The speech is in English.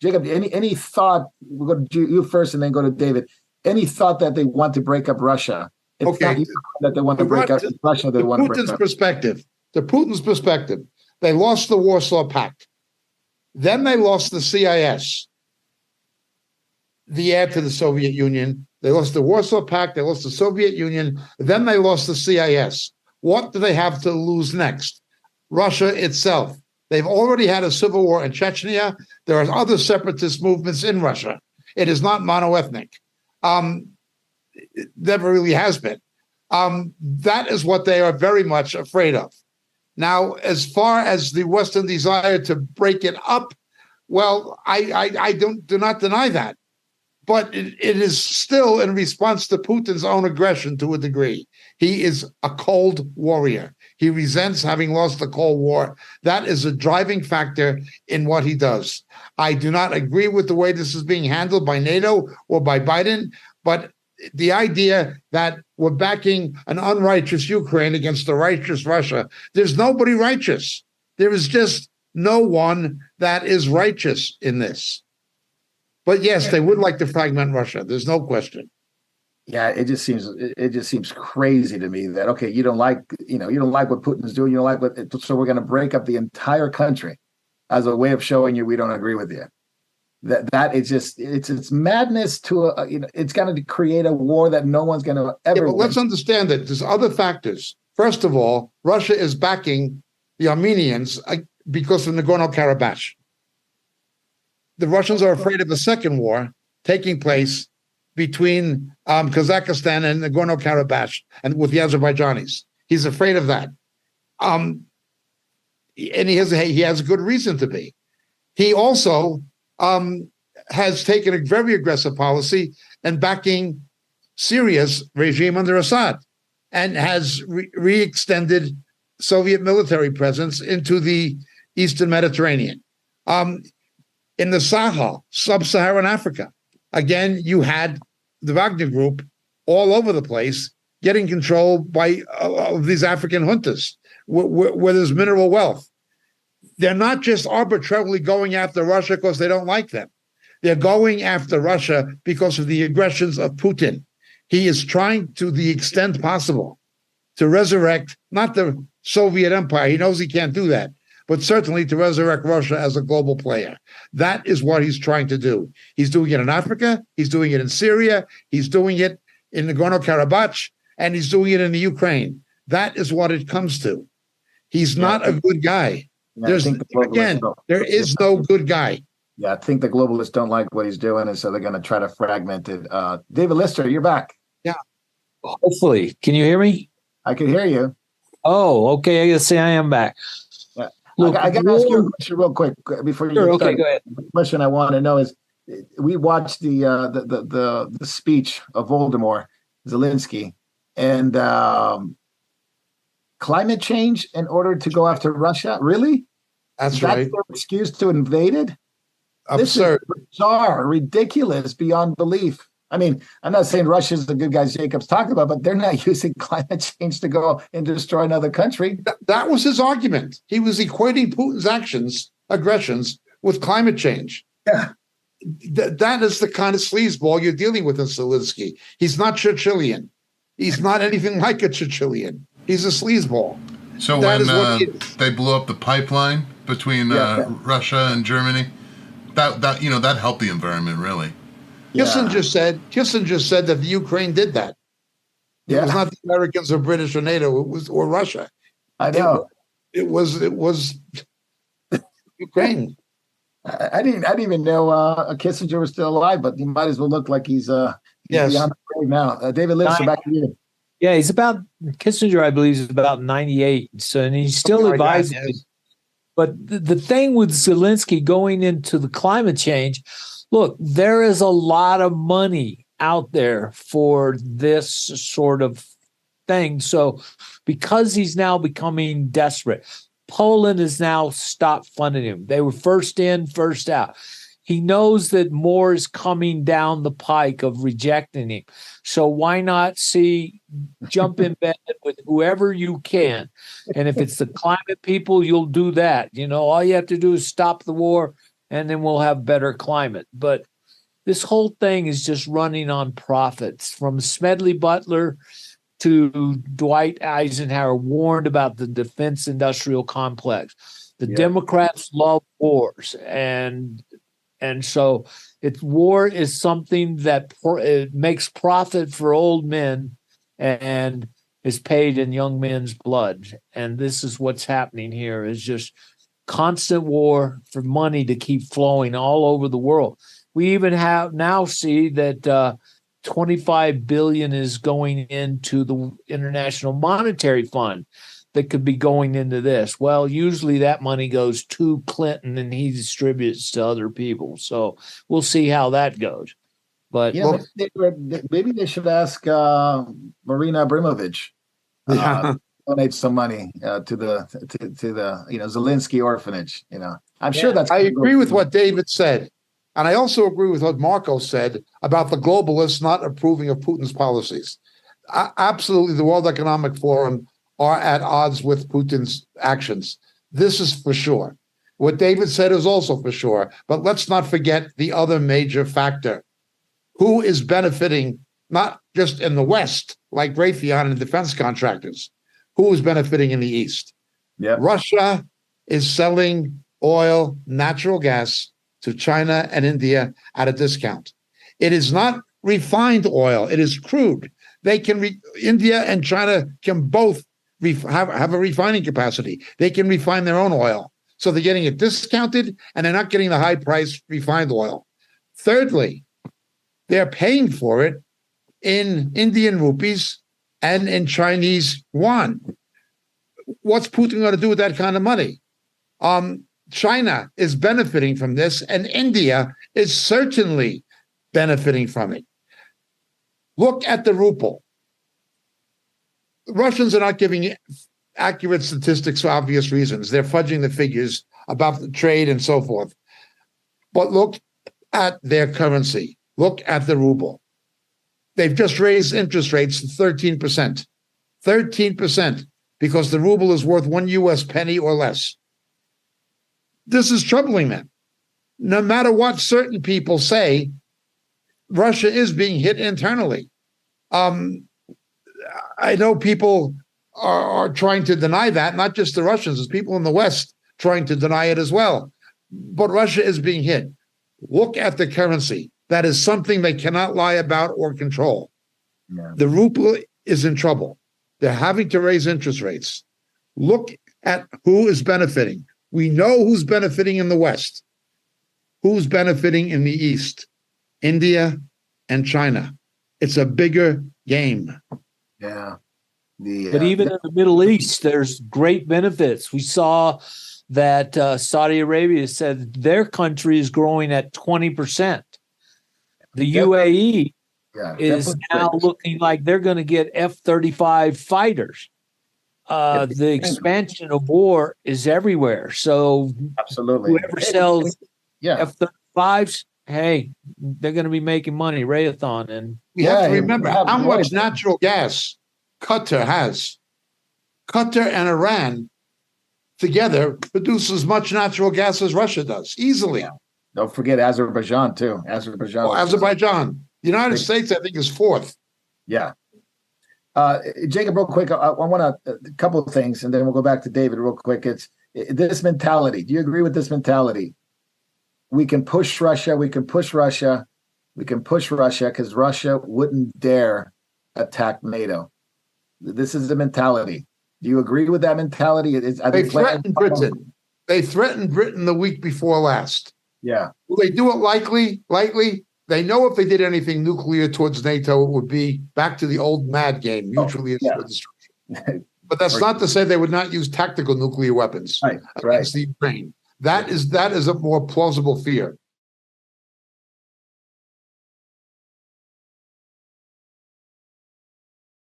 Jacob, any thought? We'll go to you first, and then go to David. Any thought that they want to break up Russia? It's okay, not that they want to break up Russia. They want to break up. Putin's perspective, they lost the Warsaw Pact. Then they lost the CIS, the heir to the Soviet Union. They lost the Warsaw Pact. They lost the Soviet Union. Then they lost the CIS. What do they have to lose next? Russia itself. They've already had a civil war in Chechnya. There are other separatist movements in Russia. It is not monoethnic. It never really has been. That is what they are very much afraid of. Now, as far as the Western desire to break it up, well, I do not deny that. But it is still in response to Putin's own aggression to a degree. He is a cold warrior. He resents having lost the Cold War. That is a driving factor in what he does. I do not agree with the way this is being handled by NATO or by Biden, but the idea that we're backing an unrighteous Ukraine against a righteous Russia, there's nobody righteous. There is just no one that is righteous in this. But yes, they would like to fragment Russia. There's no question. Yeah, it just seems crazy to me that, okay, you don't like what Putin's doing, you don't like so we're going to break up the entire country as a way of showing you we don't agree with you. That is just it's madness to it's going to create a war that no one's going to ever. Yeah, but let's understand that there's other factors. First of all, Russia is backing the Armenians because of Nagorno-Karabakh. The Russians are afraid of a second war taking place between Kazakhstan and Nagorno-Karabakh and with the Azerbaijanis. He's afraid of that. And he has a good reason to be. He also has taken a very aggressive policy and backing Syria's regime under Assad and has re-extended Soviet military presence into the Eastern Mediterranean. In the Sahel, sub-Saharan Africa, again, you had the Wagner Group all over the place getting control of these African juntas where there's mineral wealth. They're not just arbitrarily going after Russia because they don't like them. They're going after Russia because of the aggressions of Putin. He is trying to the extent possible to resurrect, not the Soviet Empire. He knows he can't do that, but certainly to resurrect Russia as a global player. That is what he's trying to do. He's doing it in Africa. He's doing it in Syria. He's doing it in Nagorno-Karabakh, and he's doing it in the Ukraine. That is what it comes to. He's not a good guy. There is no good guy. Yeah, I think the globalists don't like what he's doing, and so they're going to try to fragment it. David Lister, you're back. Yeah. Hopefully. Can you hear me? I can hear you. Oh, okay. I guess I am back. Yeah. Look, I got to ask you a question real quick before you start. Okay, go ahead. The question I want to know is, we watched the speech of Volodymyr Zelensky, and climate change in order to go after Russia? Really? That's right. That's their excuse to invade it? Absurd. This is bizarre, ridiculous, beyond belief. I mean, I'm not saying Russia's the good guys Jacob's talking about, but they're not using climate change to go and destroy another country. That was his argument. He was equating Putin's aggressions with climate change. Yeah. That is the kind of sleazeball you're dealing with in Zelensky. He's not Churchillian. He's not anything like a Churchillian. He's a sleazeball. So when they blew up the pipeline between Russia and Germany, that helped the environment, really. Kissinger said that the Ukraine did that. It was not the Americans or British or NATO. It was or Russia. I know. It was Ukraine. I didn't even know Kissinger was still alive, but he might as well look like he's beyond the grave now. David Lister, back to you. Yeah, Kissinger, I believe, is about 98. So, and he's still advising. Yes. But the thing with Zelensky going into the climate change, look, there is a lot of money out there for this sort of thing. So because he's now becoming desperate, Poland has now stopped funding him. They were first in, first out. He knows that more is coming down the pike of rejecting him. So why not jump in bed with whoever you can? And if it's the climate people, you'll do that. All you have to do is stop the war and then we'll have better climate. But this whole thing is just running on profits. From Smedley Butler to Dwight Eisenhower warned about the defense industrial complex. The Democrats love wars, and so war is something that it makes profit for old men and is paid in young men's blood. And this is what's happening here, is just constant war for money to keep flowing all over the world. We even now see that 25 billion is going into the International Monetary Fund that could be going into this. Well, usually that money goes to Clinton and he distributes to other people. So we'll see how that goes. But maybe they should ask Marina Abramovich donate some money to the Zelensky orphanage. I'm sure that's. I agree with what David said, and I also agree with what Marco said about the globalists not approving of Putin's policies. Absolutely, the World Economic Forum are at odds with Putin's actions. This is for sure. What David said is also for sure. But let's not forget the other major factor. Who is benefiting, not just in the West, like Raytheon and defense contractors? Who is benefiting in the East? Yeah. Russia is selling oil, natural gas to China and India at a discount. It is not refined oil. It is crude. They can India and China can both have a refining capacity. They can refine their own oil. So they're getting it discounted and they're not getting the high price refined oil. Thirdly, they're paying for it in Indian rupees and in Chinese yuan. What's Putin going to do with that kind of money? China is benefiting from this, and India is certainly benefiting from it. Look at the ruble. Russians are not giving accurate statistics for obvious reasons. They're fudging the figures about the trade and so forth. But look at their currency. Look at the ruble. They've just raised interest rates to 13%. 13%, because the ruble is worth 1 US penny or less. This is troubling them. No matter what certain people say, Russia is being hit internally. I know people are trying to deny that, not just the Russians, there's people in the West trying to deny it as well. But Russia is being hit. Look at the currency. That is something they cannot lie about or control. Yeah. The ruble is in trouble. They're having to raise interest rates. Look at who is benefiting. We know who's benefiting in the West. Who's benefiting in the East? India and China. It's a bigger game. Yeah. But even in the Middle East, there's great benefits. We saw that Saudi Arabia said their country is growing at 20%. The UAE is now looking like they're going to get F-35 fighters. The expansion of war is everywhere. So absolutely, whoever sells F-35s, hey, they're going to be making money. Raytheon. And we have to remember how much natural gas Qatar has. Qatar and Iran together produce as much natural gas as Russia does, easily. Yeah. Don't forget Azerbaijan, too. Azerbaijan. The United States, I think, is fourth. Yeah. Jacob, real quick, I want a couple of things, and then we'll go back to David real quick. It's this mentality. Do you agree with this mentality? We can push Russia. We can push Russia because Russia wouldn't dare attack NATO. This is the mentality. Do you agree with that mentality? They threatened Britain. They threatened Britain the week before last. Yeah. Will they do it lightly? They know if they did anything nuclear towards NATO, it would be back to the old MAD game, mutually assured destruction. But that's not to say they would not use tactical nuclear weapons against the Ukraine. That is a more plausible fear.